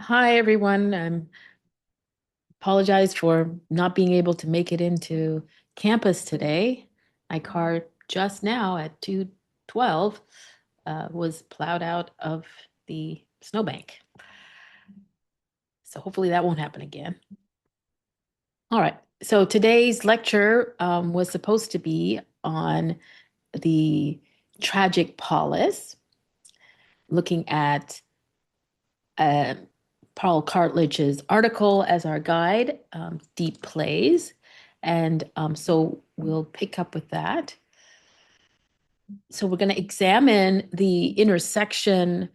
Hi, everyone. I apologize for not being able to make it into campus today. My car just now at 2:12 was plowed out of the snowbank. So hopefully that won't happen again. All right. So today's lecture was supposed to be on the tragic Polis, looking at uh, Paul Cartledge's article as our guide, Deep Plays. And so we'll pick up with that. So we're going to examine the intersection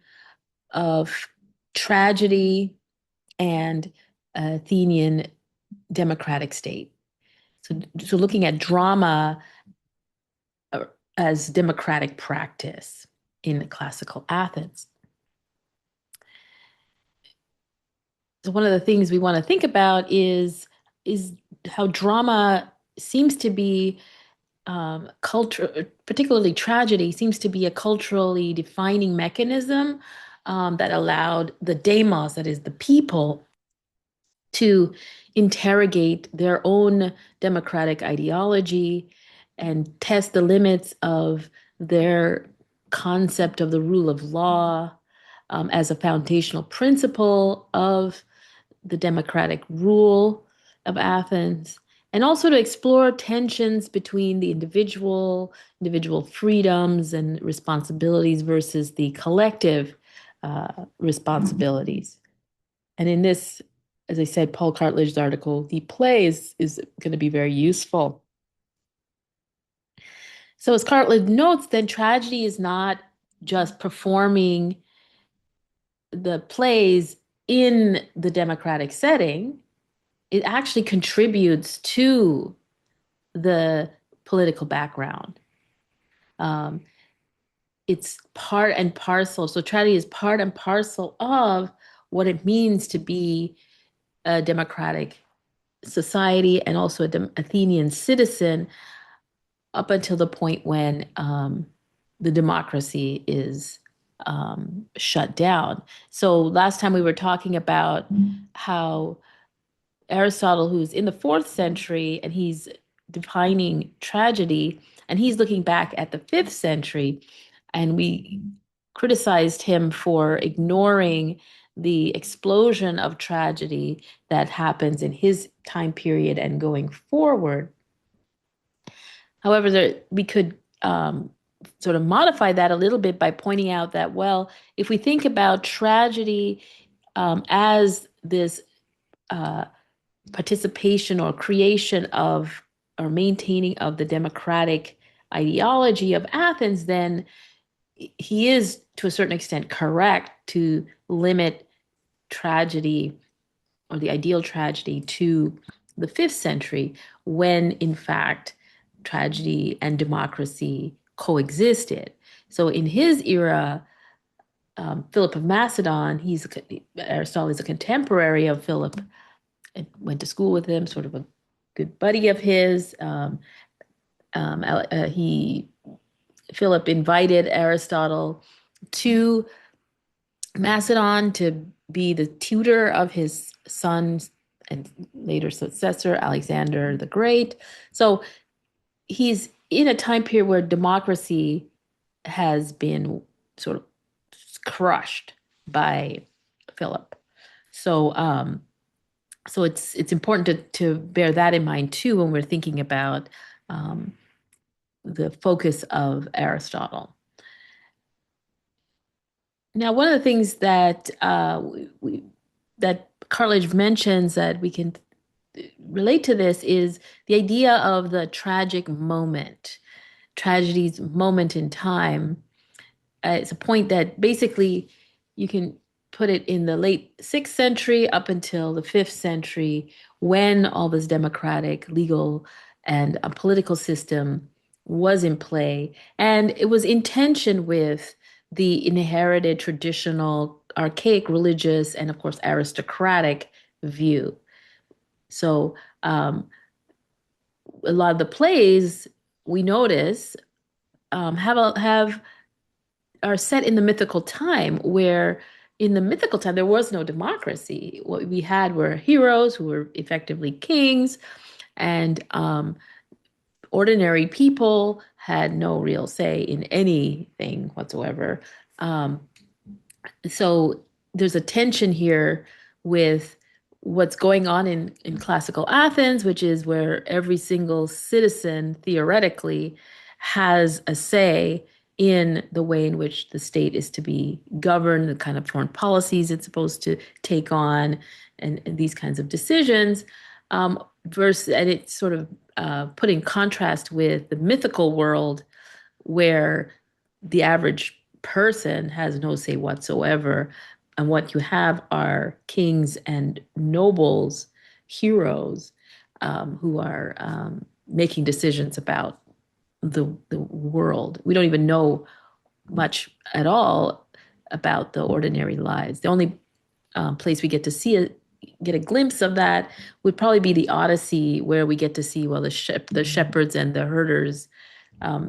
of tragedy and Athenian democratic state. So looking at drama uh, as democratic practice in classical Athens. So one of the things we want to think about is how drama seems to be culture, particularly tragedy, seems to be a culturally defining mechanism that allowed the demos, that is, the people, to interrogate their own democratic ideology and test the limits of their concept of the rule of law as a foundational principle of the democratic rule of Athens, and also to explore tensions between the individual freedoms and responsibilities versus the collective responsibilities. And in this, as I said, Paul Cartledge's article, the play is going to be very useful. So, as Cartledge notes, then tragedy is not just performing the plays in the democratic setting, it actually contributes to the political background. Um, it's part and parcel. So tragedy is part and parcel of what it means to be a democratic society and also an Athenian citizen up until the point when the democracy is shut down. So last time we were talking about how Aristotle, who's in the fourth century, and he's defining tragedy, and he's looking back at the fifth century, and we criticized him for ignoring the explosion of tragedy that happens in his time period and going forward. However, we could sort of modify that a little bit by pointing out that, well, if we think about tragedy as this uh, participation or creation of or maintaining of the democratic ideology of Athens, then he is to a certain extent correct to limit tragedy or the ideal tragedy to the fifth century, when in fact tragedy and democracy coexisted. So in his era, Philip of Macedon, Aristotle is a contemporary of Philip and went to school with him, sort of a good buddy of his. He Philip invited Aristotle to Macedon to be the tutor of his son and later successor, Alexander the Great. So he's in a time period where democracy has been sort of crushed by Philip. So so it's important to bear that in mind too when we're thinking about um, the focus of Aristotle. Now, one of the things that that Cartledge mentions that we can relate to this is the idea of the tragic moment, tragedy's moment in time. It's a point that basically you can put it in the late sixth century up until the fifth century, when all this democratic, legal, and political system was in play. And it was in tension with the inherited traditional, archaic religious, and of course, aristocratic view. So a lot of the plays we notice have are set in the mythical time where in the mythical time, there was no democracy. What we had were heroes who were effectively kings, and ordinary people had no real say in anything whatsoever. Um, so there's a tension here with what's going on in classical Athens, which is where every single citizen theoretically has a say in the way in which the state is to be governed, the kind of foreign policies it's supposed to take on, and these kinds of decisions. And it's sort of put in contrast with the mythical world where the average person has no say whatsoever. And what you have are kings and nobles, heroes, who are making decisions about the world. We don't even know much at all about the ordinary lives. The only place we get to see it, get a glimpse of that would probably be the Odyssey, where we get to see, well, the shepherds and the herders.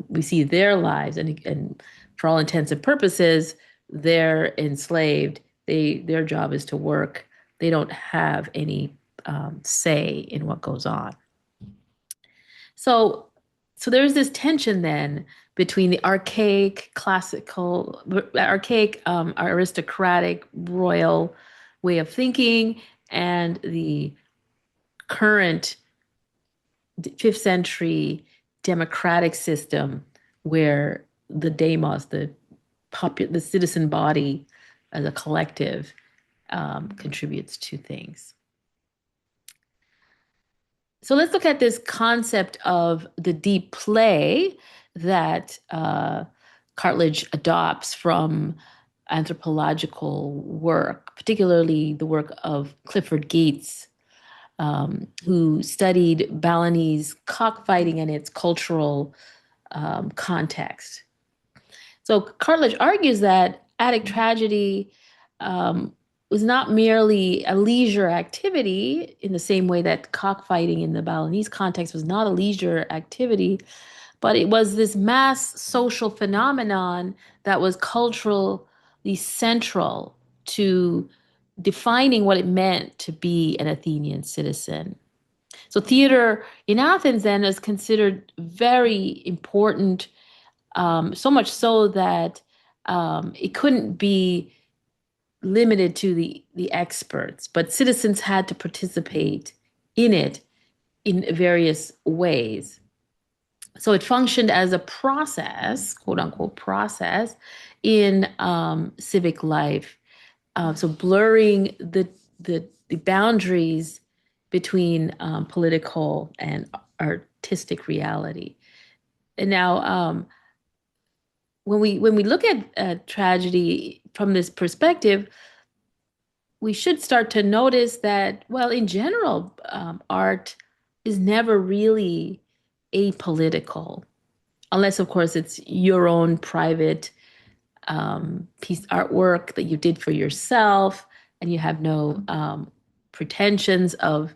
We see their lives, and for all intents and purposes, they're enslaved. Their job is to work. They don't have any say in what goes on. So, so there's this tension then between the archaic, aristocratic, royal way of thinking and the current fifth century democratic system where the demos, the citizen body as a collective, contributes to things. So let's look at this concept of the deep play that Cartledge adopts from anthropological work, particularly the work of Clifford Geertz, who studied Balinese cockfighting and its cultural context. So Cartledge argues that Attic tragedy was not merely a leisure activity in the same way that cockfighting in the Balinese context was not a leisure activity, but it was this mass social phenomenon that was culturally central to defining what it meant to be an Athenian citizen. So theater in Athens then is considered very important, so much so that it couldn't be limited to the experts, but citizens had to participate in it in various ways. So it functioned as a process, quote unquote process, in civic life. So blurring the boundaries between political and artistic reality. And now, when we look at tragedy from this perspective, we should start to notice that, well, in general, art is never really apolitical, unless, of course, it's your own private piece artwork that you did for yourself, and you have no pretensions of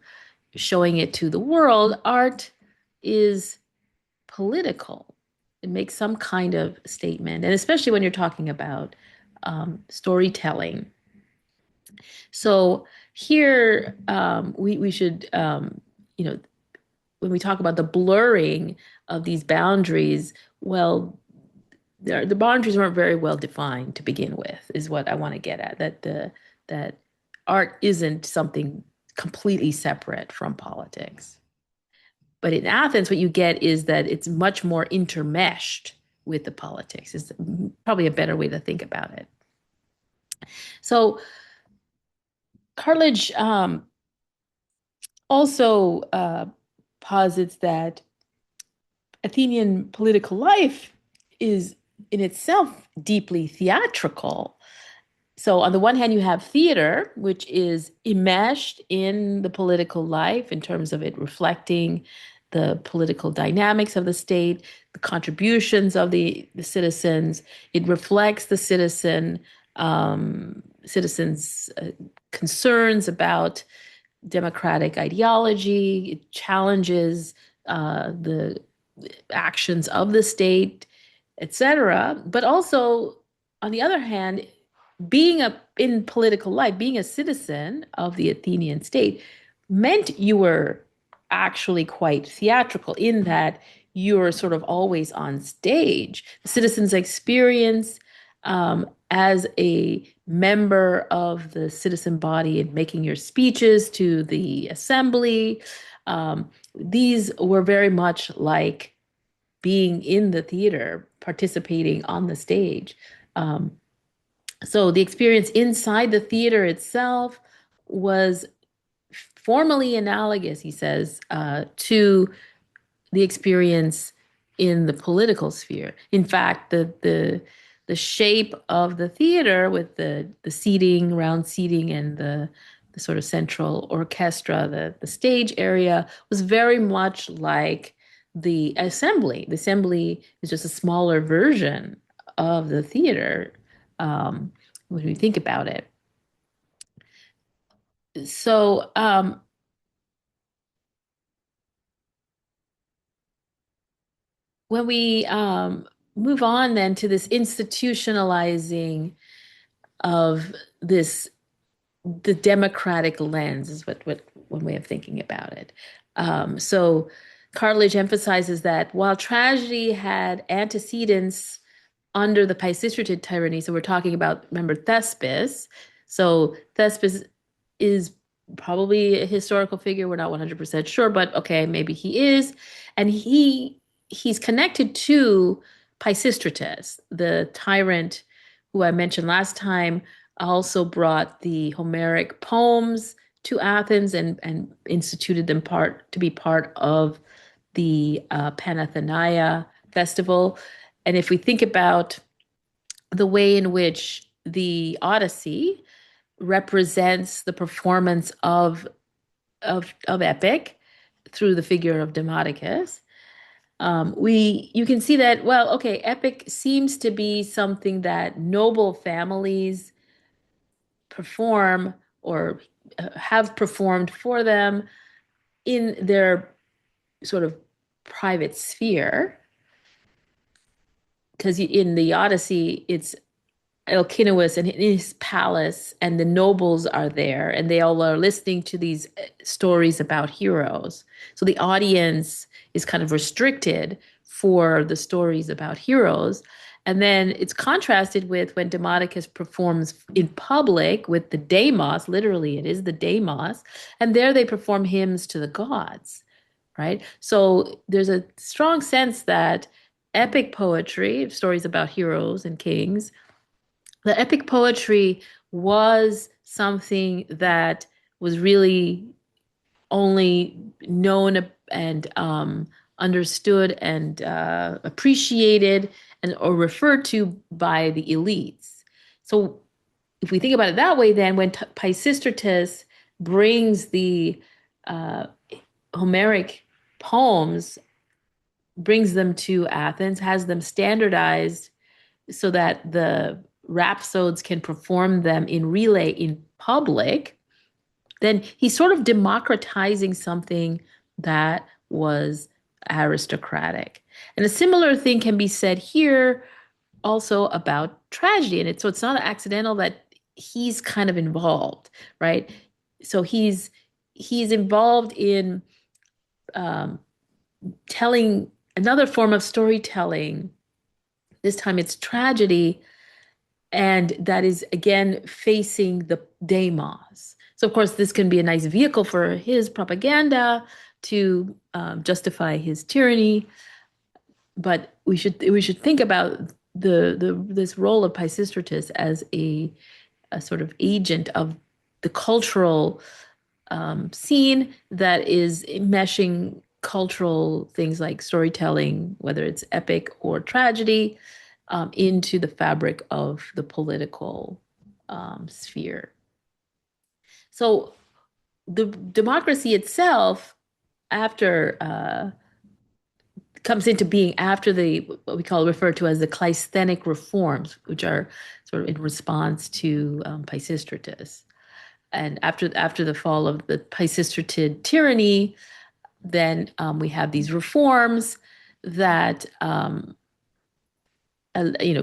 showing it to the world. Art is political. It makes some kind of statement, and especially when you're talking about storytelling. So here we should, when we talk about the blurring of these boundaries, well, the boundaries weren't very well defined to begin with, is what I want to get at. That art isn't something completely separate from politics. But in Athens, what you get is that it's much more intermeshed with the politics. Is probably a better way to think about it. So Cartledge also posits that Athenian political life is in itself deeply theatrical. So on the one hand, you have theater, which is enmeshed in the political life in terms of it reflecting the political dynamics of the state, the contributions of the citizens. It reflects the citizens' concerns about democratic ideology. It challenges the actions of the state, etc. But also, on the other hand, being in political life, being a citizen of the Athenian state meant you were actually quite theatrical in that you're sort of always on stage. The citizen's experience as a member of the citizen body and making your speeches to the assembly, these were very much like being in the theater, participating on the stage. Um, so the experience inside the theater itself was formally analogous, he says, to the experience in the political sphere. In fact, the shape of the theater with the seating, round seating, and the sort of central orchestra, the stage area was very much like the assembly. The assembly is just a smaller version of the theater when we think about it. So when we move on then to this institutionalizing of this, the democratic lens is what one way of thinking about it. So Cartledge emphasizes that while tragedy had antecedents under the Pisistrate tyranny, so we're talking about, remember, Thespis. So Thespis is probably a historical figure. We're not 100% sure, but okay, maybe he is. And he's connected to Pisistratus, the tyrant who I mentioned last time, also brought the Homeric poems to Athens and instituted them part to be part of the Panathenaea festival. And if we think about the way in which the Odyssey represents the performance of epic through the figure of Demodocus, we you can see that, well, okay, epic seems to be something that noble families perform or have performed for them in their sort of private sphere. Because in the Odyssey, it's Alcinous and in his palace, and the nobles are there, and they all are listening to these stories about heroes. So the audience is kind of restricted for the stories about heroes. And then it's contrasted with when Demodocus performs in public with the demos, literally, it is the demos, and there they perform hymns to the gods, right? So there's a strong sense that epic poetry, stories about heroes and kings, the epic poetry was something that was really only known and understood and appreciated and or referred to by the elites. So if we think about it that way, then when Pisistratus brings the uh, Homeric poems, brings them to Athens, has them standardized so that the rhapsodes can perform them in relay in public, then he's sort of democratizing something that was aristocratic. And a similar thing can be said here also about tragedy. And so it's not accidental that he's kind of involved, right? So he's involved in um, telling another form of storytelling. This time it's tragedy, and that is again facing the demos. So of course, this can be a nice vehicle for his propaganda to justify his tyranny. But we should think about the this role of Pisistratus as a sort of agent of the cultural scene that is meshing cultural things like storytelling, whether it's epic or tragedy, into the fabric of the political sphere. So the democracy itself, after comes into being after the what we call referred to as the Cleisthenic reforms, which are sort of in response to Pisistratus. And after the fall of the Pisistratid tyranny, then we have these reforms that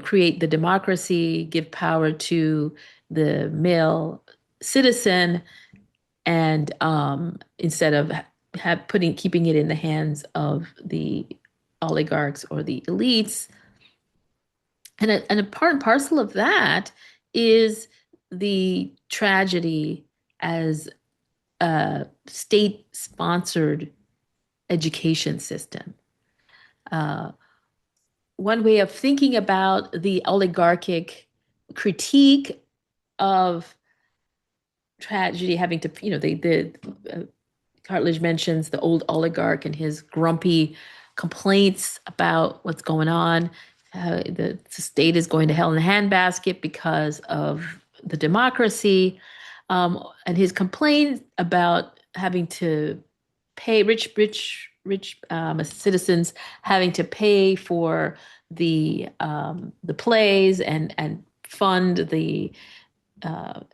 create the democracy, give power to the male citizen, and instead of keeping it in the hands of the oligarchs or the elites. And a part and parcel of that is the tragedy as a state-sponsored education system. Uh, One way of thinking about the oligarchic critique of tragedy having to, uh, Cartledge mentions the old oligarch and his grumpy complaints about what's going on. The state is going to hell in a handbasket because of the democracy, and his complaint about having to pay rich citizens having to pay for the plays and fund the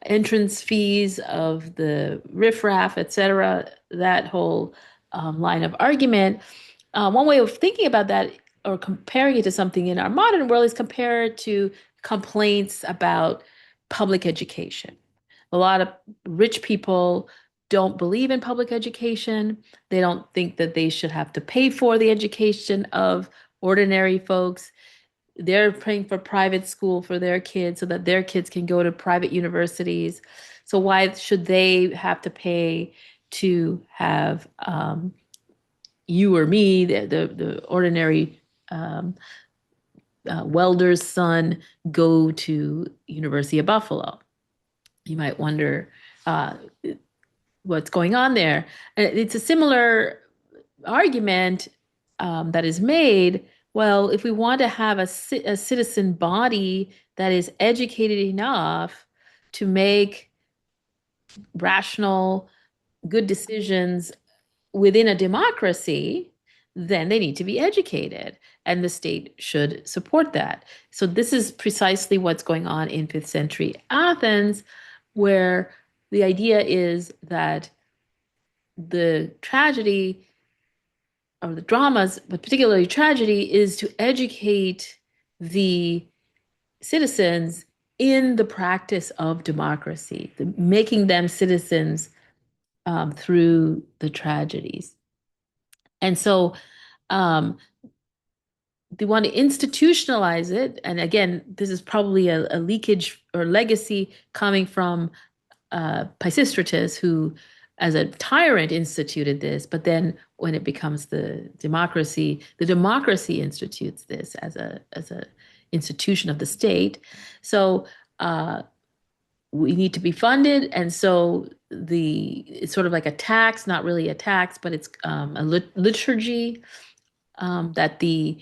entrance fees of the riffraff, et cetera, that whole line of argument. One way of thinking about that or comparing it to something in our modern world is compare it to complaints about public education. A lot of rich people don't believe in public education. They don't think that they should have to pay for the education of ordinary folks. They're paying for private school for their kids so that their kids can go to private universities. So why should they have to pay to have you or me, the ordinary welder's son, go to University of Buffalo? You might wonder uh, what's going on there. It's a similar argument that is made. Well, if we want to have a citizen body that is educated enough to make rational, good decisions within a democracy, then they need to be educated, and the state should support that. So this is precisely what's going on in 5th century Athens, where the idea is that the tragedy or the dramas, but particularly tragedy, is to educate the citizens in the practice of democracy, making them citizens through the tragedies. And so they want to institutionalize it. And again, this is probably a leakage or legacy coming from Pisistratus, who, as a tyrant, instituted this. But then, when it becomes the democracy institutes this as a institution of the state. So we need to be funded, and so it's sort of like a tax, not really a tax, but it's a liturgy that the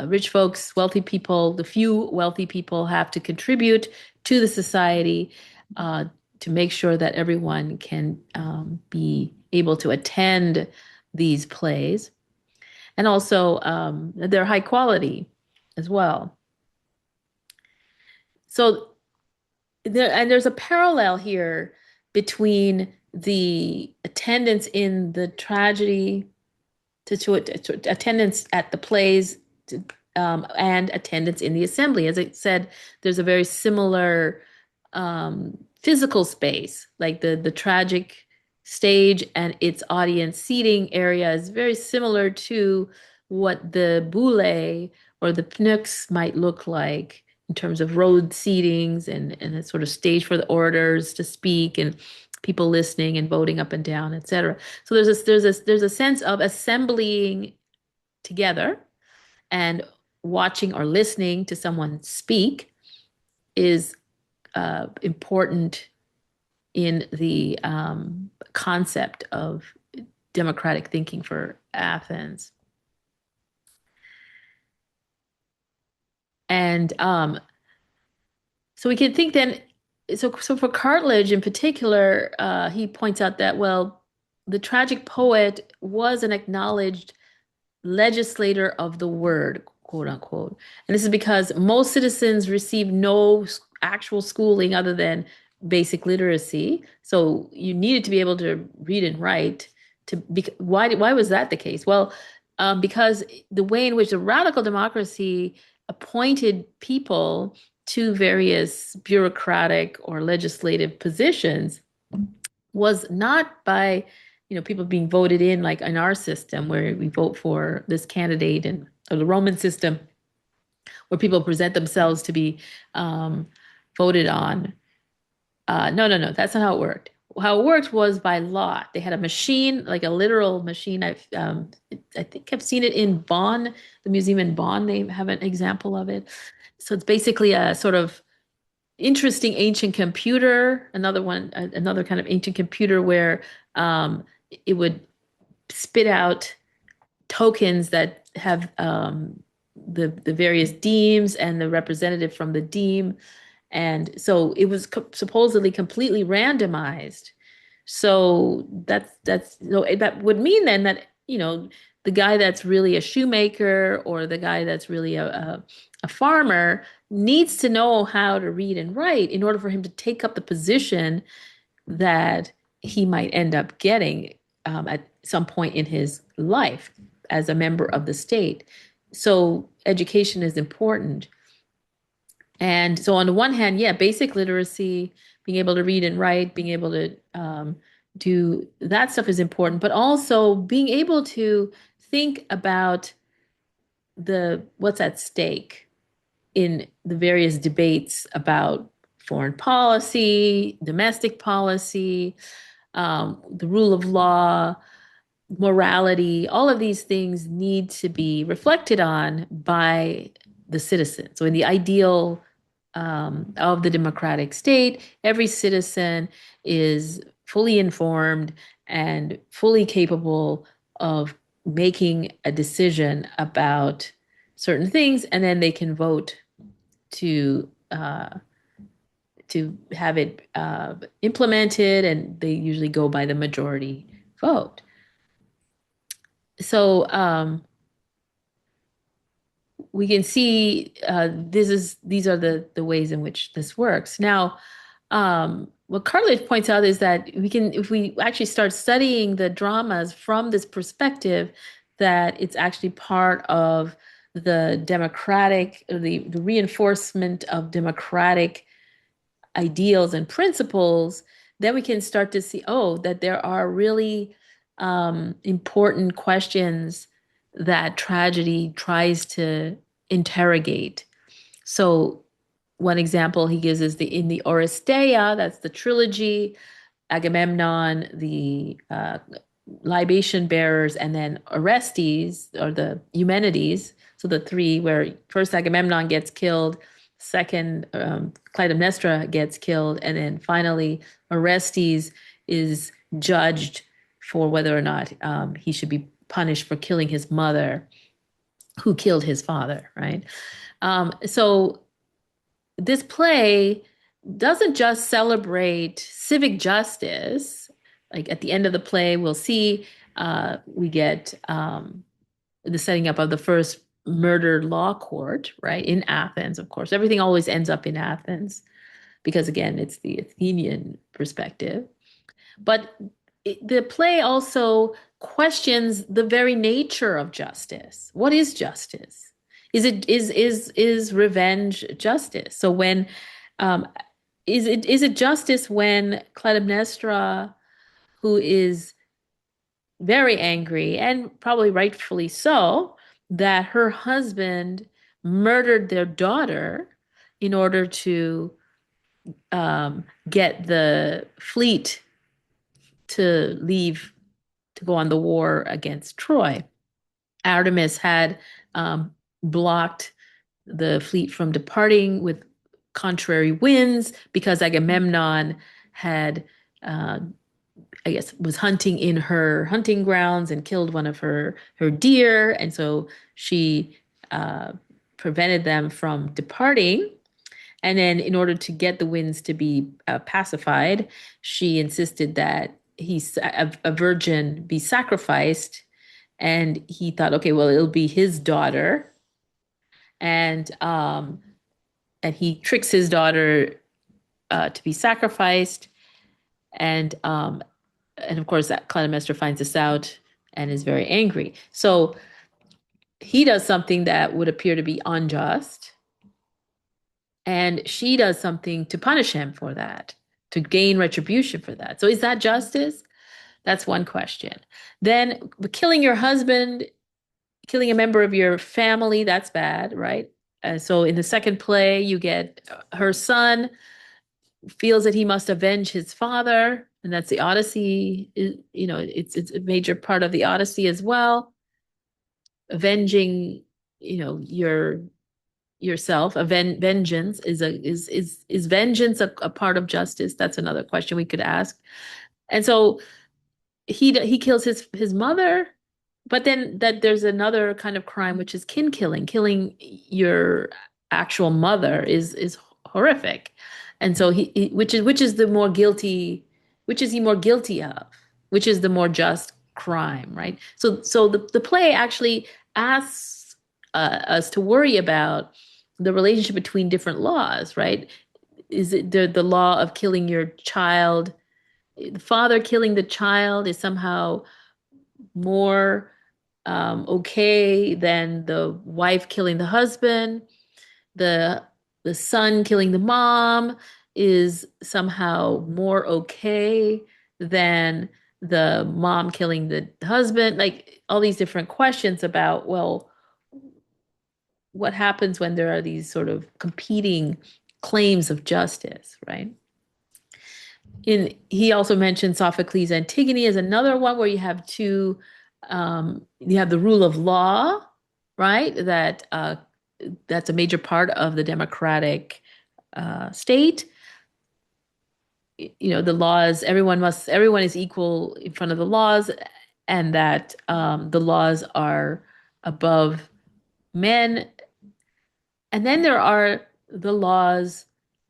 rich folks, wealthy people, the few wealthy people have to contribute to the society to make sure that everyone can be able to attend these plays. And also, they're high quality as well. So there's a parallel here between the attendance in the tragedy to attendance at the plays and attendance in the assembly. As I said, there's a very similar physical space, like the tragic stage and its audience seating area is very similar to what the boule or the pnyx might look like in terms of road seatings and a sort of stage for the orators to speak and people listening and voting up and down, etc. So there's a sense of assembling together, and watching or listening to someone speak is important in the concept of democratic thinking for Athens. And so we can think then, so for Cartledge in particular, he points out that, well, the tragic poet was an acknowledged legislator of the word, quote unquote. And this is because most citizens receive no actual schooling other than basic literacy. So you needed to be able to read and write. Why was that the case? Well, because the way in which the radical democracy appointed people to various bureaucratic or legislative positions was not by, people being voted in like in our system where we vote for this candidate, and or the Roman system where people present themselves to be um, voted on. No, no, no, that's not how it worked. How it worked was by lot. They had a machine, like a literal machine. I think I've seen it in Bonn, the museum in Bonn. They have an example of it. So it's basically a sort of interesting ancient computer. Another one, another kind of ancient computer where um, it would spit out tokens that have the various demes and the representative from the deme. And so it was supposedly completely randomized. So that's so that would mean then that, the guy that's really a shoemaker or the guy that's really a farmer needs to know how to read and write in order for him to take up the position that he might end up getting at some point in his life as a member of the state. So education is important. And so, on the one hand, yeah, basic literacy, being able to read and write, being able to do that stuff is important, but also being able to think about the what's at stake in the various debates about foreign policy, domestic policy, the rule of law, morality. All of these things need to be reflected on by the citizen. So, in the ideal of the democratic state, every citizen is fully informed and fully capable of making a decision about certain things, and then they can vote to have it implemented, and they usually go by the majority vote. So we can see these are the ways in which this works. Now, what Cartledge points out is that if we actually start studying the dramas from this perspective, that it's actually part of the democratic, the reinforcement of democratic ideals and principles, then we can start to see, oh, that there are really important questions that tragedy tries to interrogate. So one example he gives is in the Oresteia, that's the trilogy, Agamemnon, the libation bearers, and then Orestes, or the Eumenides. So the three, where first Agamemnon gets killed, second Clytemnestra gets killed, and then finally Orestes is judged for whether or not he should be punished for killing his mother, who killed his father, right? So this play doesn't just celebrate civic justice. Like at the end of the play, we'll see we get the setting up of the first murder law court, right, in Athens, of course. Everything always ends up in Athens because, again, it's the Athenian perspective. But the play also questions the very nature of justice. What is justice? Is revenge justice? So when um, is it justice when Clytemnestra, who is very angry and probably rightfully so, that her husband murdered their daughter in order to get the fleet to leave to go on the war against Troy. Artemis had blocked the fleet from departing with contrary winds because Agamemnon had, I guess, was hunting in her hunting grounds and killed one of her deer, and so she prevented them from departing. And then, in order to get the winds to be pacified, she insisted that a virgin be sacrificed. And he thought, okay, well, it'll be his daughter, and he tricks his daughter to be sacrificed, and of course, that Clytemnestra finds this out and is very angry. So he does something that would appear to be unjust, and she does something to punish him for that, to gain retribution for that. So is that justice? That's one question. Then killing your husband, killing a member of your family, that's bad, right? So in the second play, you get her son feels that he must avenge his father, and that's the Odyssey. It's a major part of the Odyssey as well. Avenging, yourself. Vengeance is vengeance a part of justice? That's another question we could ask. And so he kills his mother, but then that there's another kind of crime, which is kin killing. Killing your actual mother is horrific. And so which is the more guilty, which is he more guilty of? Which is the more just crime, right? So the play actually asks us to worry about the relationship between different laws, right? Is it the law of killing your child? The father killing the child is somehow more okay than the wife killing the husband. The the son killing the mom is somehow more okay than the mom killing the husband. Like all these different questions about, well, what happens when there are these sort of competing claims of justice, right? He also mentioned Sophocles' Antigone as another one where you have the rule of law, right? That's a major part of the democratic state. The laws, everyone is equal in front of the laws, and that the laws are above men. And then there are the laws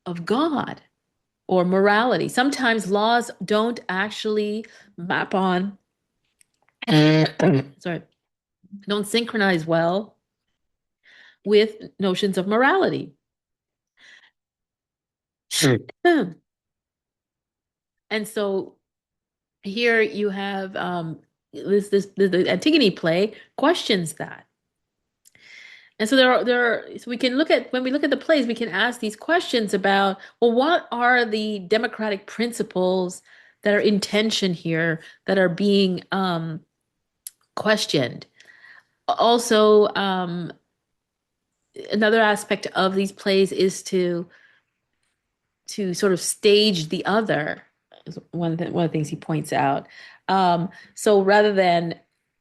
of God or morality. Sometimes laws don't actually map on, sorry, don't synchronize well with notions of morality. And so here you have the Antigone play questions that. And so so we can look at, when we look at the plays, we can ask these questions about, well, what are the democratic principles that are in tension here, that are being questioned? Also, another aspect of these plays is to sort of stage the other, is one of the things he points out. So rather than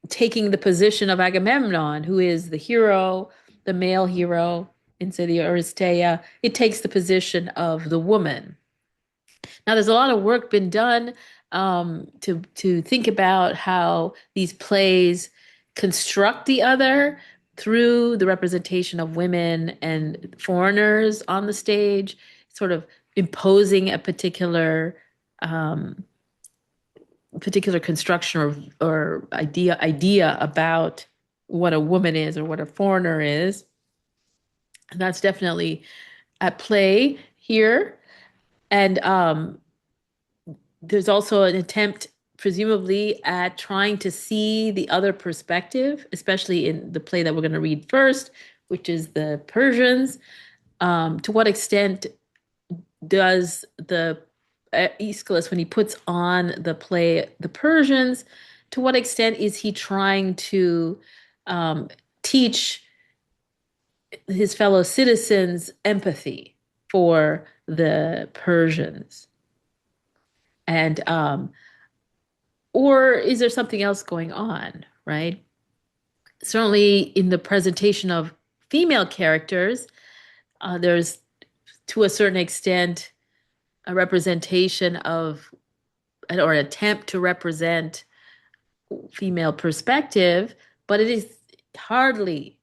taking the position of Agamemnon, who is the hero, the male hero in, say, the Aristeia, it takes the position of the woman. Now, there's a lot of work been done to think about how these plays construct the other through the representation of women and foreigners on the stage, sort of imposing a particular construction or idea about what a woman is or what a foreigner is. And that's definitely at play here. And there's also an attempt, presumably, at trying to see the other perspective, especially in the play that we're going to read first, which is the Persians. To what extent does the Aeschylus, when he puts on the play The Persians, to what extent is he trying to teach his fellow citizens empathy for the Persians? And or is there something else going on, right? Certainly in the presentation of female characters, there's, to a certain extent, a representation of, or an attempt to represent female perspective, but it is hardly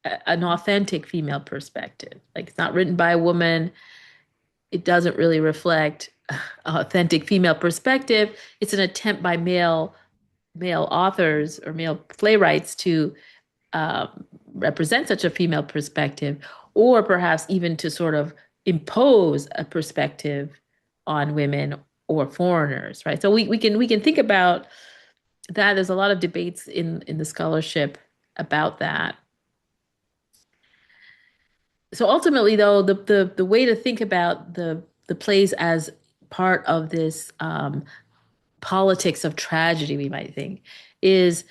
an authentic female perspective. Like, it's not written by a woman. It doesn't really reflect authentic female perspective. It's an attempt by male authors or male playwrights to represent such a female perspective, or perhaps even to sort of impose a perspective on women or foreigners, right? So we can think about that. There's a lot of debates in the scholarship about that. So ultimately, though, the way to think about the plays as part of this politics of tragedy, we might think, is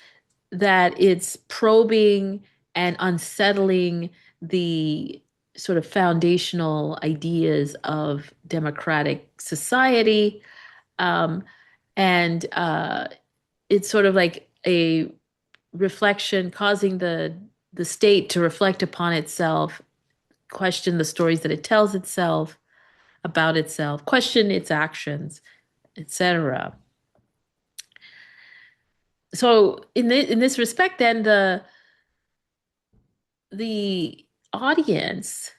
that it's probing and unsettling the sort of foundational ideas of democratic society. Um, and it's sort of like a reflection, causing the state to reflect upon itself, question the stories that it tells itself about itself, question its actions, etc. So in this respect, then the audience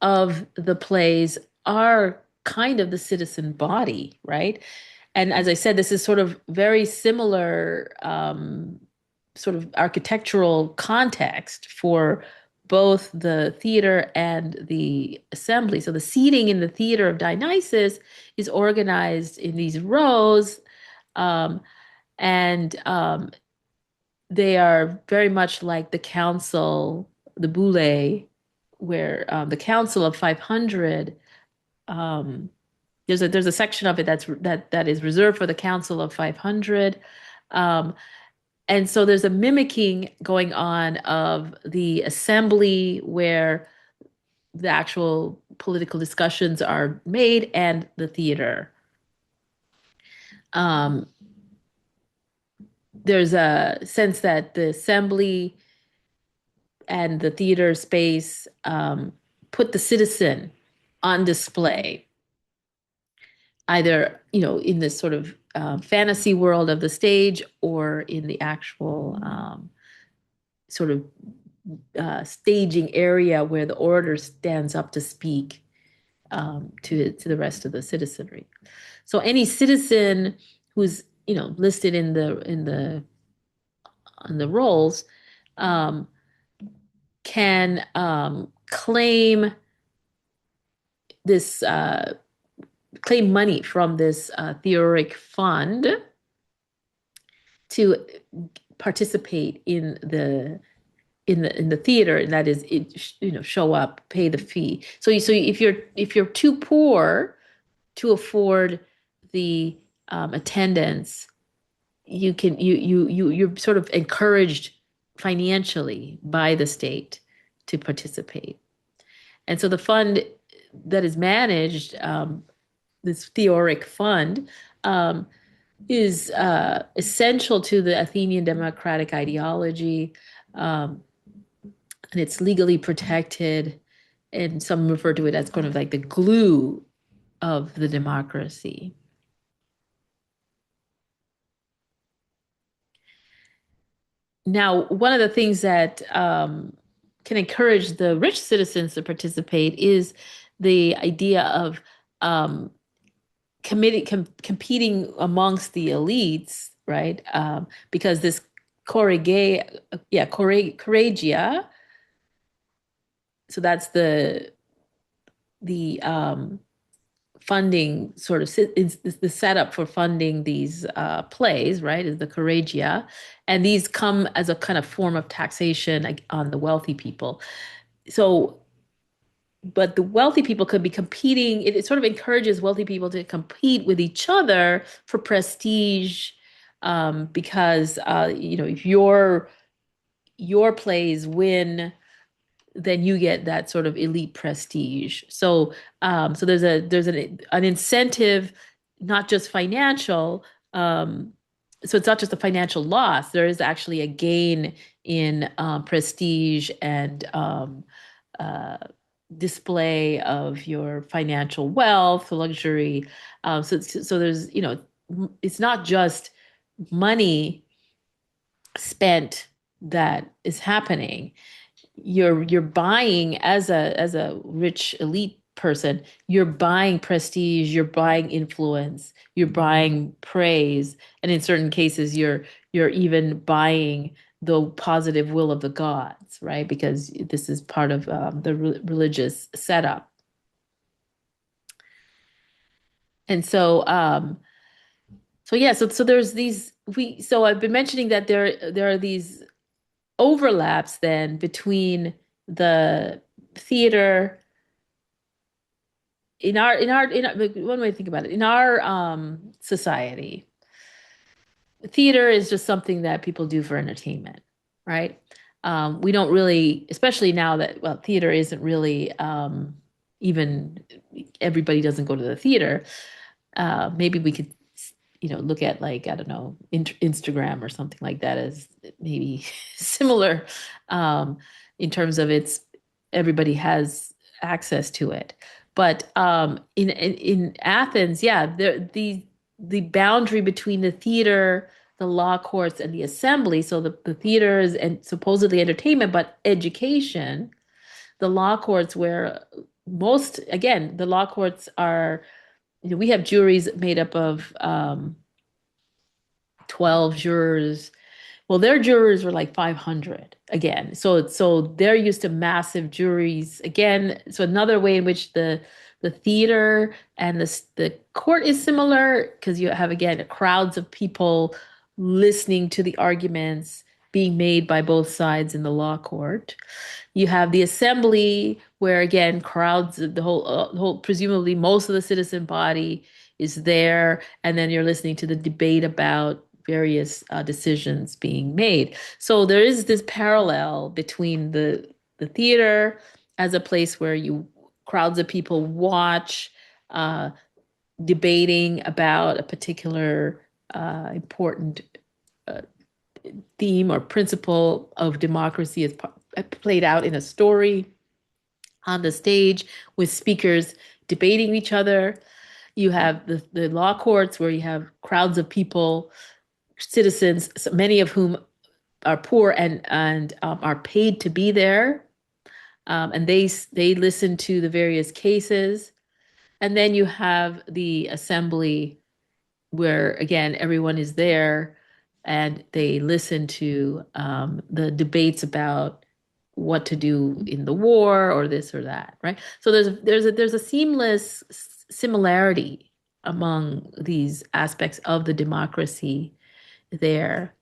of the plays are kind of the citizen body, right? And as I said, this is sort of very similar sort of architectural context for both the theater and the assembly. So the seating in the theater of Dionysus is organized in these rows, um, and they are very much like the council, the boule, where the council of 500. Um, there's a section of it that is reserved for the council of 500. Um, and so there's a mimicking going on of the assembly where the actual political discussions are made and the theater. Um, there's a sense that the assembly and the theater space put the citizen on display, either in this sort of fantasy world of the stage or in the actual sort of staging area where the orator stands up to speak to the rest of the citizenry. So any citizen who's listed in the roles um, can claim this claim money from this theoric fund to participate in the theater, and that is show up, pay the fee. So if you're too poor to afford the attendance, you're sort of encouraged financially by the state to participate. And so the fund that is managed, this theoric fund, is essential to the Athenian democratic ideology, and it's legally protected. And some refer to it as kind of like the glue of the democracy. Now, one of the things that can encourage the rich citizens to participate is the idea of competing amongst the elites, right? Because this choragia, so that's the funding sort of is the setup for funding these plays, right? Is the choragia, and these come as a kind of form of taxation on the wealthy people. So but the wealthy people could be competing. It sort of encourages wealthy people to compete with each other for prestige, because if your plays win, then you get that sort of elite prestige. So there's an incentive, not just financial. So it's not just a financial loss. There is actually a gain in prestige and uh, display of your financial wealth, luxury. So there's, it's not just money spent that is happening. You're buying as a rich elite person, you're buying prestige, you're buying influence, you're buying praise, and in certain cases you're even buying the positive will of the gods, right? Because this is part of the religious setup. And so yeah, so there's these we so I've been mentioning that there are these overlaps then between the theater one way to think about it, in our society, theater is just something that people do for entertainment, right? We don't really, especially now that, well, theater isn't really even everybody doesn't go to the theater. Maybe we could, look at, like, I don't know, Instagram or something like that as maybe similar, um, in terms of its everybody has access to it. But in Athens, yeah, the boundary between the theater, the law courts, and the assembly. So the theater is and supposedly entertainment, but education. The law courts, where again, the law courts are, we have juries made up of 12 jurors. Well, their jurors were like 500 again. So they're used to massive juries again. So another way in which the theater and the court is similar, because you have, again, crowds of people listening to the arguments being made by both sides in the law court. You have the assembly, where, again, crowds, the whole, presumably most of the citizen body is there, and then you're listening to the debate about various decisions being made. So there is this parallel between the theater as a place where crowds of people watch, uh, debating about a particular important uh, theme or principle of democracy is played out in a story on the stage with speakers debating each other. You have the law courts, where you have crowds of people, citizens, many of whom are poor and are paid to be there, and they listen to the various cases. And then you have the assembly, where, again, everyone is there and they listen to the debates about what to do in the war or this or that, right? So there's a seamless similarity among these aspects of the democracy there.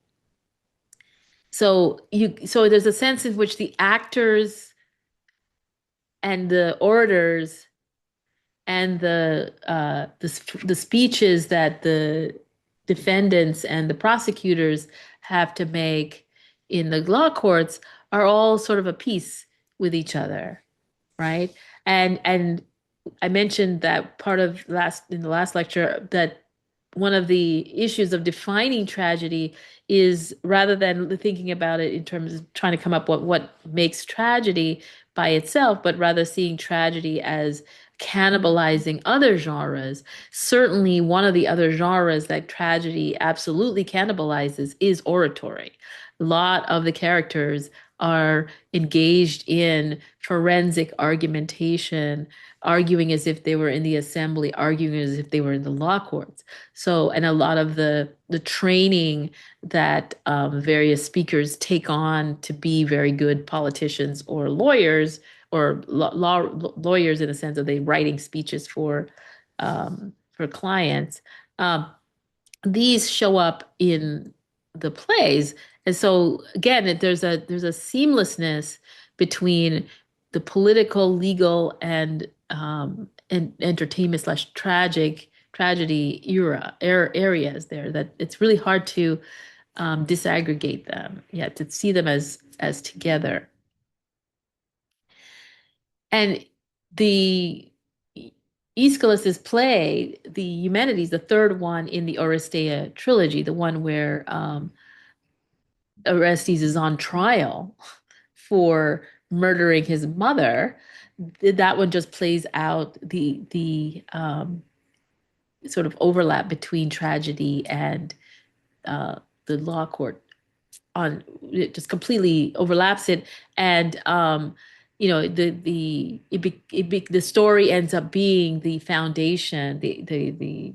So there's a sense in which the actors and the orators and the speeches that the defendants and the prosecutors have to make in the law courts are all sort of a piece with each other, right? And I mentioned that part of in the last lecture, that one of the issues of defining tragedy is, rather than thinking about it in terms of trying to come up with what makes tragedy by itself, but rather seeing tragedy as cannibalizing other genres. Certainly, one of the other genres that tragedy absolutely cannibalizes is oratory. A lot of the characters are engaged in forensic argumentation, arguing as if they were in the assembly, arguing as if they were in the law courts. So, and a lot of the training that various speakers take on to be very good politicians or lawyers, or lawyers in the sense of they writing speeches for clients. These show up in the plays, and so, again, there's a seamlessness between the political, legal, and entertainment slash tragedy areas there, that it's really hard to disaggregate them, yeah, to see them as together. And the Aeschylus's play, the Eumenides, the third one in the Oresteia trilogy, the one where Orestes is on trial for murdering his mother, that one just plays out the sort of overlap between tragedy and the law court. On It just completely overlaps it, and the story ends up being the foundation, the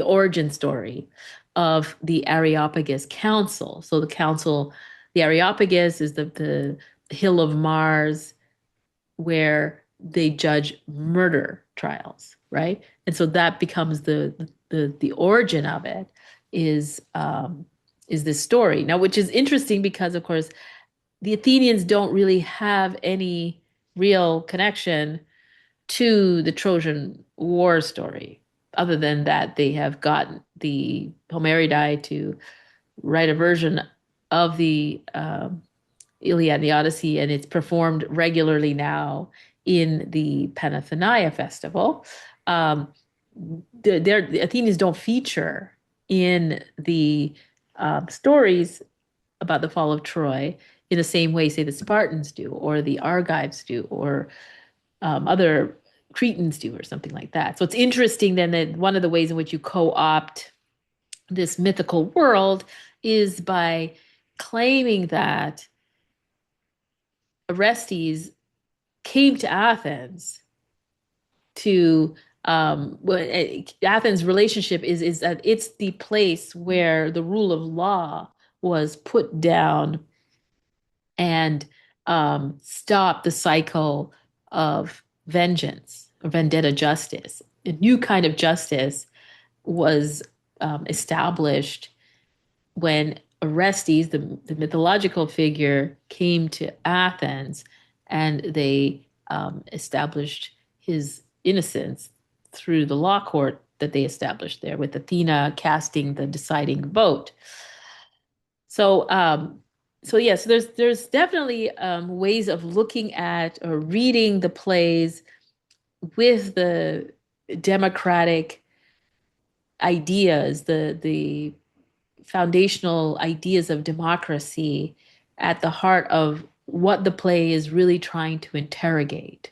origin story of the Areopagus Council. So the Areopagus is the hill of Mars, where they judge murder trials, right? And so that becomes the origin of it, is is this story. Now, which is interesting because, of course, the Athenians don't really have any real connection to the Trojan War story, other than that they have gotten the Homeridae to write a version of the Iliad and the Odyssey, and it's performed regularly now in the Panathenea festival. Um, the Athenians don't feature in the stories about the fall of Troy in the same way, say, the Spartans do, or the Argives do, or other Cretans do, or something like that. So it's interesting then that one of the ways in which you co-opt this mythical world is by claiming that Orestes came to Athens to Athens' relationship is that it's the place where the rule of law was put down and stop the cycle of vengeance or vendetta justice. A new kind of justice was established when Orestes, the mythological figure, came to Athens, and they established his innocence through the law court that they established there, with Athena casting the deciding vote. So, yes, there's definitely ways of looking at or reading the plays with the democratic ideas, the foundational ideas of democracy at the heart of what the play is really trying to interrogate.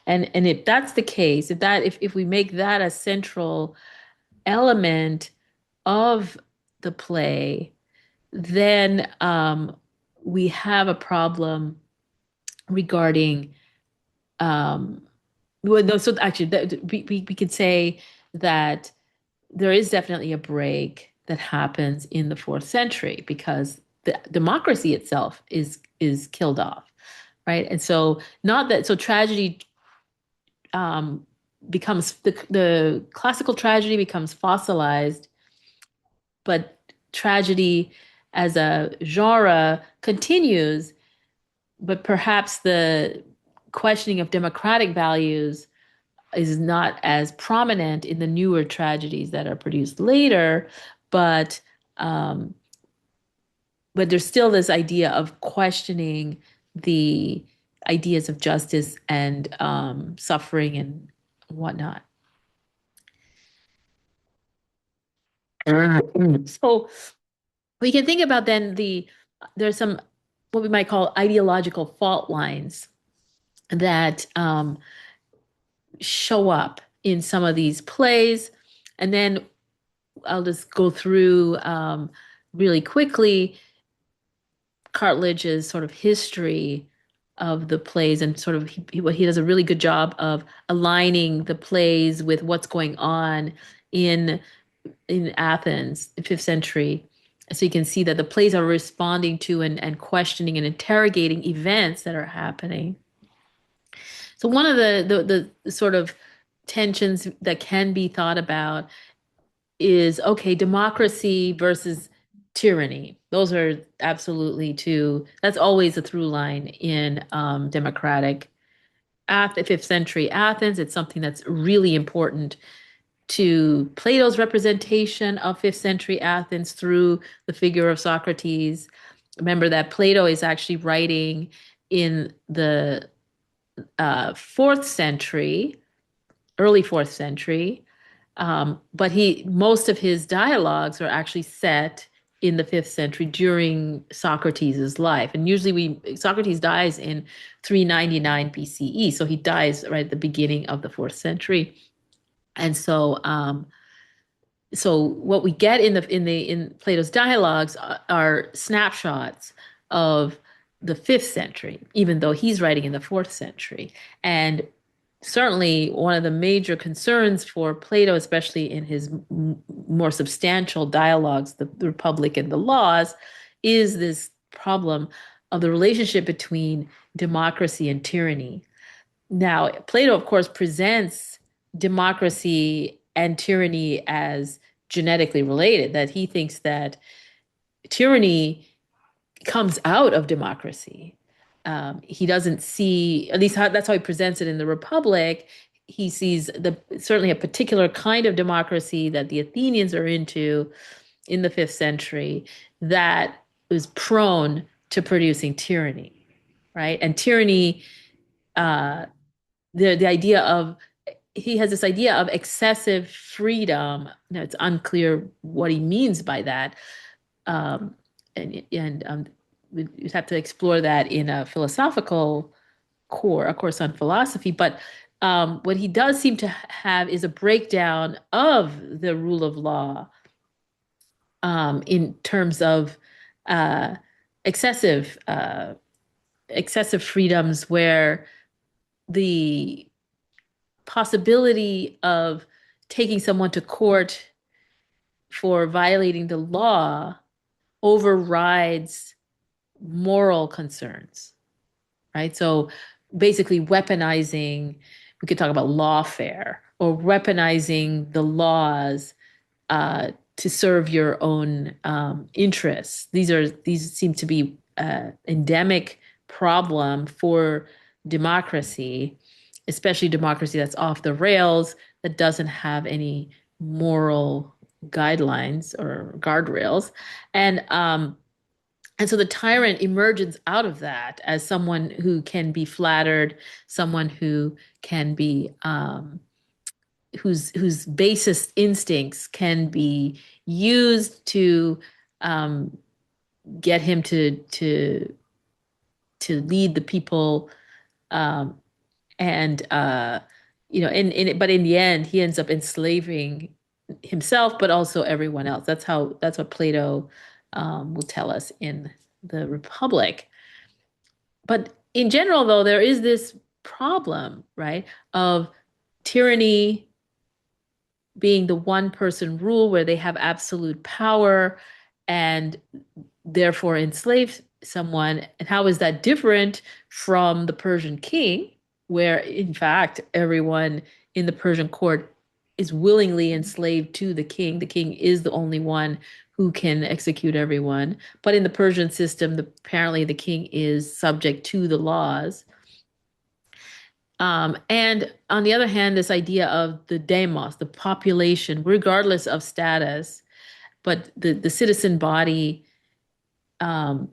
And if that's the case, if we make that a central element of the play, then we have a problem regarding well, no, so actually we could say that there is definitely a break that happens in the fourth century because the democracy itself is killed off, right? And so not that so tragedy becomes the classical tragedy becomes fossilized, but tragedy as a genre continues, but perhaps the questioning of democratic values is not as prominent in the newer tragedies that are produced later, but um, but there's still this idea of questioning the ideas of justice and suffering and whatnot. So we can think about then there's some what we might call ideological fault lines that show up in some of these plays. And then I'll just go through really quickly Cartledge's sort of history of the plays and sort of he does a really good job of aligning the plays with what's going on in in Athens, the fifth century. So you can see that the plays are responding to and questioning and interrogating events that are happening. So one of the sort of tensions that can be thought about is okay, democracy versus tyranny. Those are absolutely two. That's always a through line in democratic at the fifth century Athens. It's something that's really important to Plato's representation of fifth century Athens through the figure of Socrates. Remember that Plato is actually writing in the fourth century, early fourth century, but most of his dialogues are actually set in the fifth century during Socrates' life. And usually Socrates dies in 399 BCE, so he dies right at the beginning of the fourth century. And so what we get in Plato's dialogues are snapshots of the fifth century, even though he's writing in the fourth century. And certainly one of the major concerns for Plato, especially in his more substantial dialogues, the Republic and the Laws, is this problem of the relationship between democracy and tyranny. Now, Plato, of course, presents democracy and tyranny as genetically related, that he thinks that tyranny comes out of democracy. He doesn't see, at least that's how he presents it in the Republic. He sees certainly a particular kind of democracy that the Athenians are into in the fifth century that was prone to producing tyranny, right? And tyranny, uh, the idea of he has this idea of excessive freedom. Now, it's unclear what he means by that, um, and we'd have to explore that in a philosophical a course on philosophy. But what he does seem to have is a breakdown of the rule of law in terms of uh, excessive excessive freedoms, where the possibility of taking someone to court for violating the law overrides moral concerns, right? So basically weaponizing, we could talk about lawfare, or weaponizing the laws to serve your own interests. These seem to be endemic problem for democracy, especially democracy that's off the rails, that doesn't have any moral guidelines or guardrails. And so the tyrant emerges out of that as someone who can be flattered, someone who can be whose basest instincts can be used to um, get him to lead the people, um, and but in the end, he ends up enslaving himself, but also everyone else. That's what Plato will tell us in the Republic. But in general, though, there is this problem, right, of tyranny being the one person rule where they have absolute power and therefore enslave someone. And how is that different from the Persian king, where in fact everyone in the Persian court is willingly enslaved to the king? The king is the only one who can execute everyone. But in the Persian system, apparently the king is subject to the laws. And on the other hand, this idea of the demos, the population, regardless of status, but the citizen body um,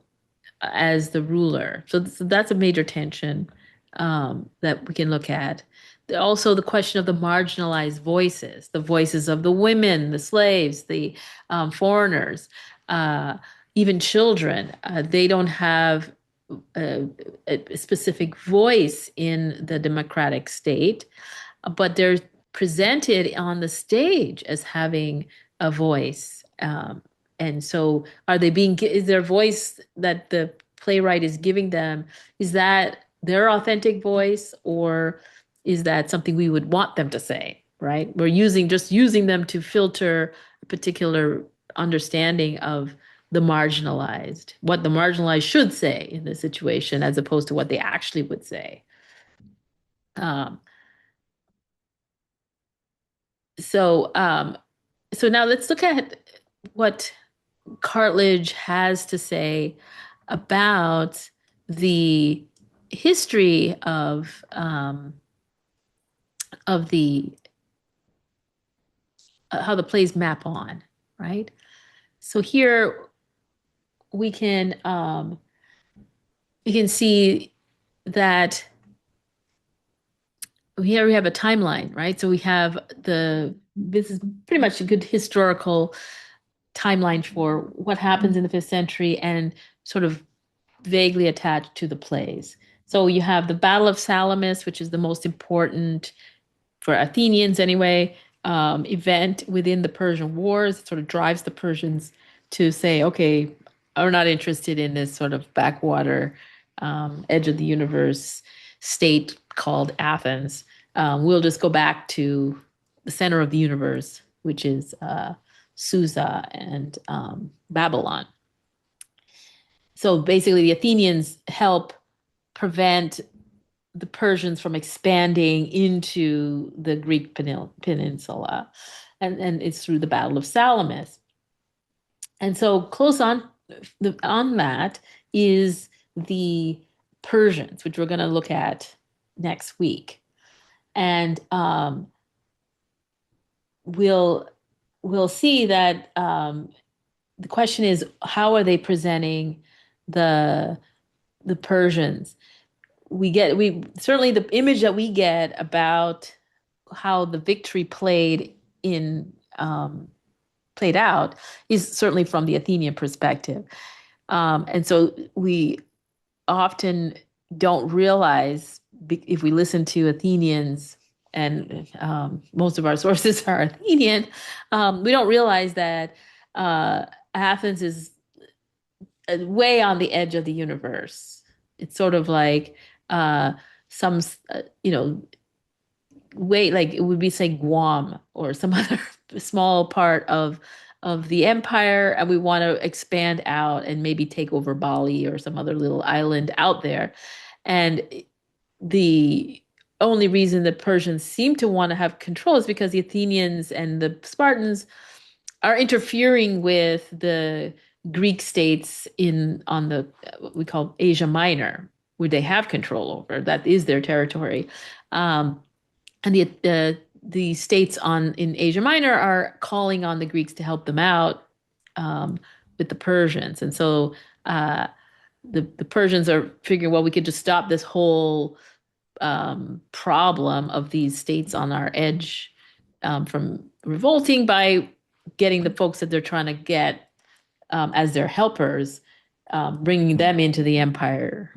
as the ruler. So that's a major tension that we can look at. Also, the question of the marginalized voices, the voices of the women, the slaves, the foreigners, uh, even children. They don't have a, a specific voice in the democratic state, but they're presented on the stage as having a voice. And so, is their voice that the playwright is giving them, is that their authentic voice, or is that something we would want them to say, right? We're just using them to filter a particular understanding of the marginalized, what the marginalized should say in this situation, as opposed to what they actually would say. Um, so, so now let's look at what Cartledge has to say about the history of the how the plays map on, right? So here we can see that here we have a timeline, right? So we have this is pretty much a good historical timeline for what happens in the fifth century, and sort of vaguely attached to the plays. So you have the Battle of Salamis, which is the most important, for Athenians anyway, event within the Persian Wars. It sort of drives the Persians to say, okay, we're not interested in this sort of backwater, edge of the universe state called Athens. We'll just go back to the center of the universe, which is Susa and Babylon. So basically, the Athenians help prevent the Persians from expanding into the Greek peninsula, and it's through the Battle of Salamis. And so close on, on that is the Persians, which we're going to look at next week. And we'll we'll see that the question is, how are they presenting the the Persians? We certainly, the image that we get about how the victory in played out is certainly from the Athenian perspective. And so we often don't realize, if we listen to Athenians, and most of our sources are Athenian, we don't realize that Athens is way on the edge of the universe. It's sort of like some, way, like it would be, say, Guam or some other small part of the empire, and we want to expand out and maybe take over Bali or some other little island out there. And the only reason the Persians seem to want to have control is because the Athenians and the Spartans are interfering with the Greek states in on the what we call Asia Minor, where they have control over. That is their territory. And the states in Asia Minor are calling on the Greeks to help them out with the Persians. And so the Persians are figuring, well, we could just stop this whole problem of these states on our edge from revolting by getting the folks that they're trying to get as their helpers, bringing them into the empire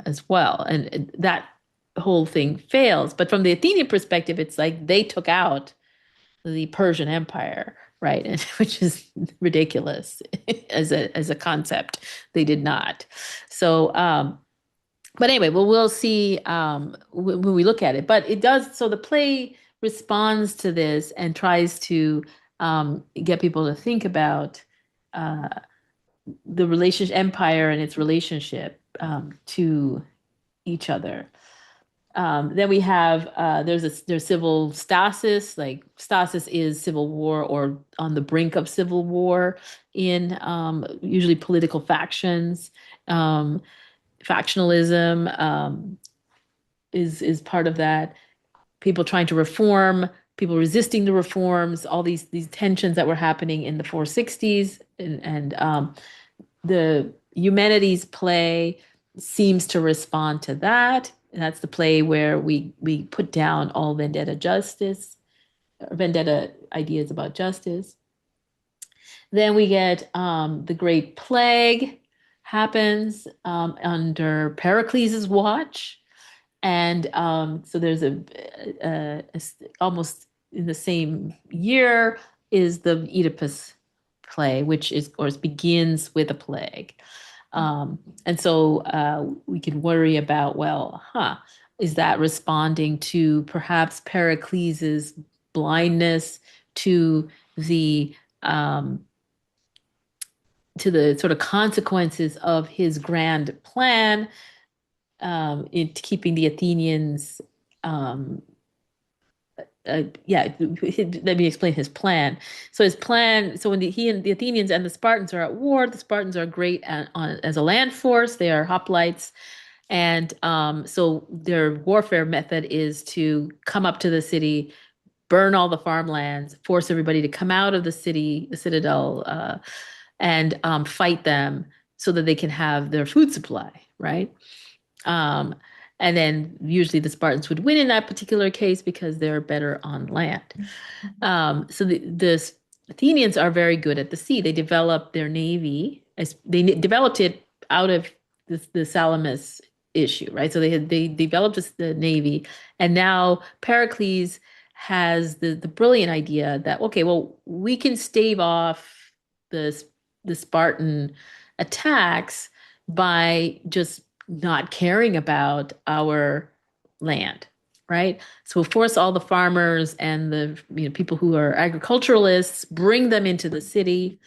as well. And that whole thing fails. But from the Athenian perspective, it's like they took out the Persian Empire, right? And, which is ridiculous as a concept. They did not. So, but anyway, well, we'll see when we look at it. But it does. So the play responds to this and tries to get people to think about the empire and its relationship to each other. Then we have there's civil stasis. Like stasis is civil war or on the brink of civil war in usually political factions. Factionalism is part of that. People trying to reform, people resisting the reforms, all these tensions that were happening in the 460s, and the Eumenides play seems to respond to that. And that's the play where we put down all vendetta ideas about justice. Then we get the Great Plague happens under Pericles' watch. And so there's almost in the same year is the Oedipus play, which is, of course, begins with a plague. And so we can worry about, well, is that responding to perhaps Pericles' blindness to the sort of consequences of his grand plan, in keeping the Athenians. Let me explain his plan. So his plan. So when he and the Athenians and the Spartans are at war, the Spartans are great as a land force. They are hoplites, and so their warfare method is to come up to the city, burn all the farmlands, force everybody to come out of the city, the citadel, and fight them so that they can have their food supply, right? And then usually the Spartans would win in that particular case because they're better on land. So the Athenians are very good at the sea. They developed their navy. They developed it out of the Salamis issue, right? So they developed the navy, and now Pericles has the brilliant idea that, okay, well, we can stave off the Spartan attacks by just not caring about our land, right? So we'll force all the farmers and the people who are agriculturalists, bring them into the city,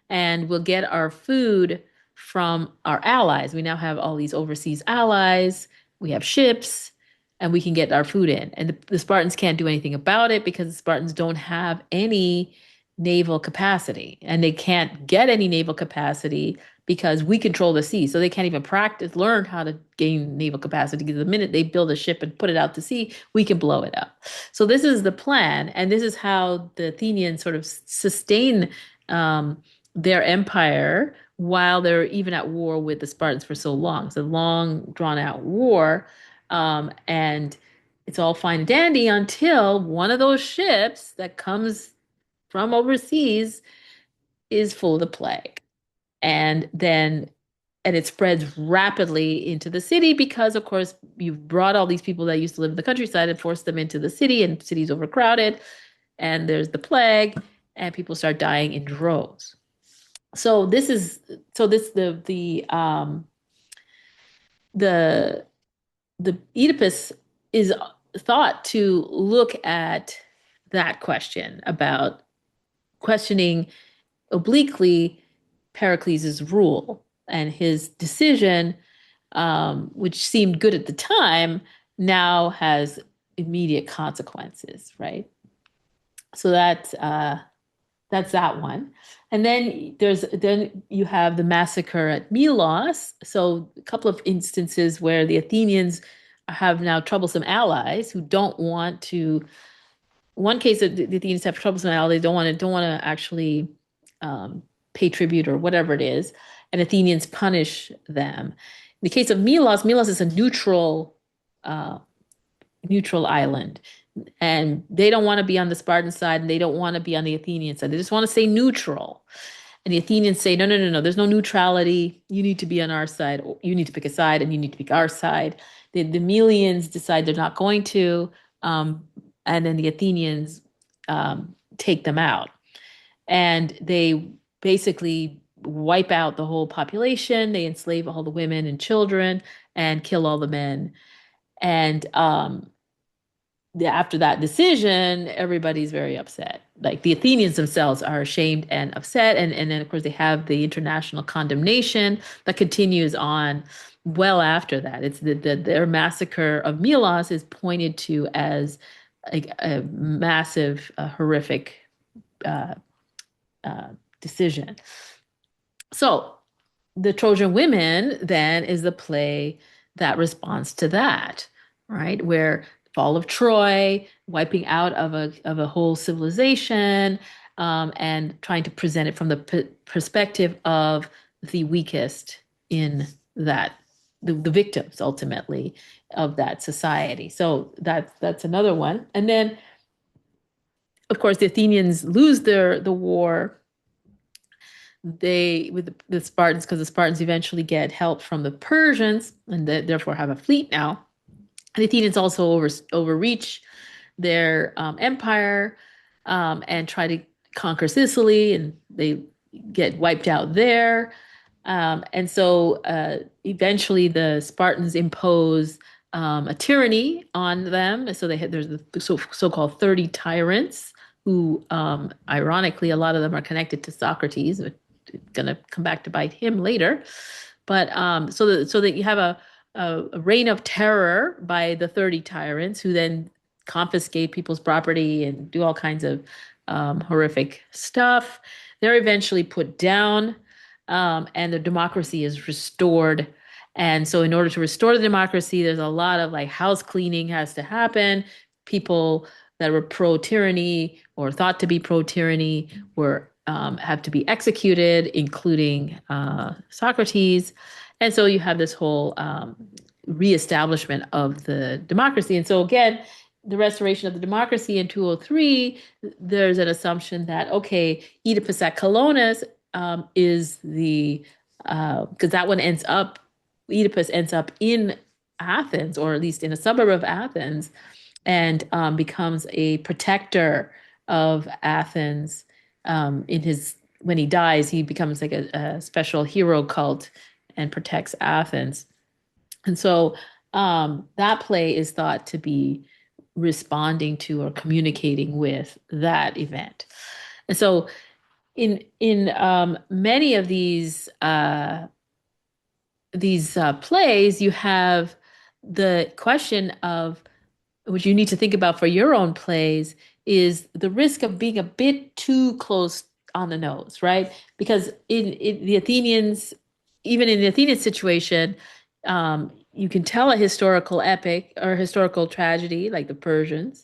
and we'll get our food from our allies. We now have all these overseas allies. We have ships, and we can get our food in. And the Spartans can't do anything about it because the Spartans don't have any naval capacity, and they can't get any naval capacity because we control the sea. So they can't even learn how to gain naval capacity because the minute they build a ship and put it out to sea, we can blow it up. So this is the plan. And this is how the Athenians sort of sustain their empire while they're even at war with the Spartans for so long. It's a long, drawn out war. And it's all fine and dandy until one of those ships that comes from overseas is full of the plague. And then and it spreads rapidly into the city because, of course, you've brought all these people that used to live in the countryside and forced them into the city, and the city's overcrowded, and there's the plague, and people start dying in droves. So this is so this the Oedipus is thought to look at that question about questioning obliquely Pericles' rule and his decision, which seemed good at the time, now has immediate consequences, right? So that's that one. And then you have the massacre at Milos. So a couple of instances where the Athenians have now troublesome allies who don't want to. One case that the Athenians have troublesome allies, they don't want to actually pay tribute or whatever it is, and Athenians punish them. In the case of Milos, Milos is a neutral island, and they don't want to be on the Spartan side, and they don't want to be on the Athenian side. They just want to stay neutral. And the Athenians say, no, no, no, no, there's no neutrality. You need to be on our side. You need to pick a side, and you need to pick our side. The Melians decide they're not going to, and then the Athenians take them out. And they basically wipe out the whole population. They enslave all the women and children and kill all the men. And after that decision, everybody's very upset. Like the Athenians themselves are ashamed and upset. And then, of course, they have the international condemnation that continues on well after that. It's their massacre of Milos is pointed to as a massive, horrific decision. So the Trojan Women then is the play that responds to that, right? Where fall of Troy, wiping out of a whole civilization, and trying to present it from the perspective of the weakest in that, the victims ultimately of that society. So that's another one. And then, of course, the Athenians lose the war. With the Spartans, because the Spartans eventually get help from the Persians and therefore have a fleet now. The Athenians also overreach their empire and try to conquer Sicily, and they get wiped out there. And so eventually the Spartans impose a tyranny on them. So there's the so-called 30 tyrants who, ironically, a lot of them are connected to Socrates. It's going to come back to bite him later. But so that you have a reign of terror by the 30 tyrants who then confiscate people's property and do all kinds of horrific stuff. They're eventually put down, and the democracy is restored. And so in order to restore the democracy, there's a lot of like house cleaning has to happen. People that were pro-tyranny or thought to be pro-tyranny have to be executed, including Socrates. And so you have this whole reestablishment of the democracy. And so again, the restoration of the democracy in 203, there's an assumption that, okay, Oedipus at Colonus is because that one Oedipus ends up in Athens, or at least in a suburb of Athens, and becomes a protector of Athens. When he dies, he becomes like a special hero cult and protects Athens. And so that play is thought to be responding to or communicating with that event. And so in many of these plays, you have the question of, which you need to think about for your own plays, is the risk of being a bit too close on the nose, right? Because the Athenians even in the Athenian situation, you can tell a historical epic or historical tragedy like the Persians,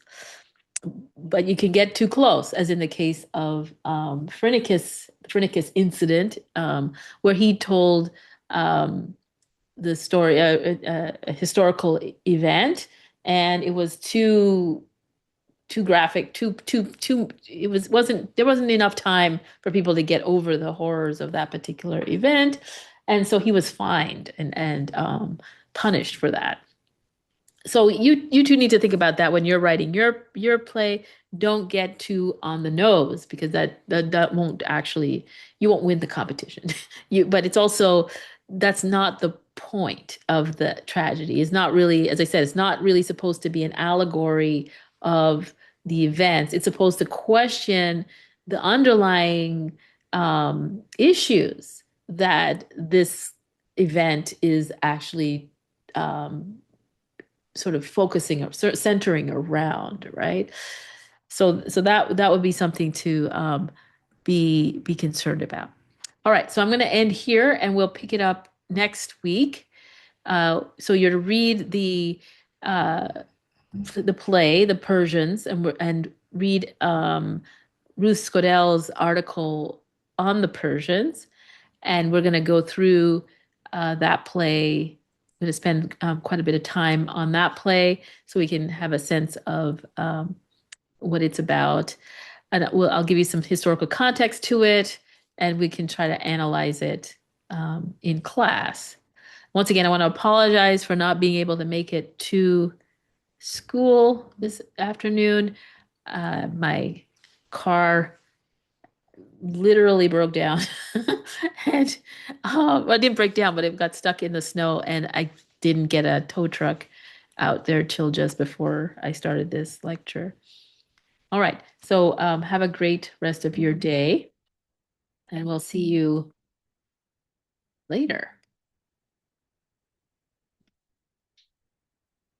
but you can get too close, as in the case of Phrynichus incident, where he told um, the story, a historical event, and it was too graphic, too. It wasn't there wasn't enough time for people to get over the horrors of that particular event, and so he was fined and punished for that. So you two need to think about that when you're writing your play. Don't get too on the nose because that won't actually you won't win the competition. But it's also that's not the point of the tragedy. It's not really, as I said, it's not really supposed to be an allegory of the events. It's supposed to question the underlying issues that this event is actually um, sort of focusing or centering around, right? So that would be something to be concerned about. All right, so I'm going to end here, and we'll pick it up next week. So you're to read uh, the play, The Persians, and read Ruth Scodell's article on the Persians, and we're going to go through that play. I'm going to spend quite a bit of time on that play so we can have a sense of what it's about. And I'll give you some historical context to it, and we can try to analyze it in class. Once again, I want to apologize for not being able to make it to school this afternoon. My car literally broke down and well, it didn't break down, but it got stuck in the snow, and I didn't get a tow truck out there till just before I started this lecture. All right, so have a great rest of your day, and we'll see you later.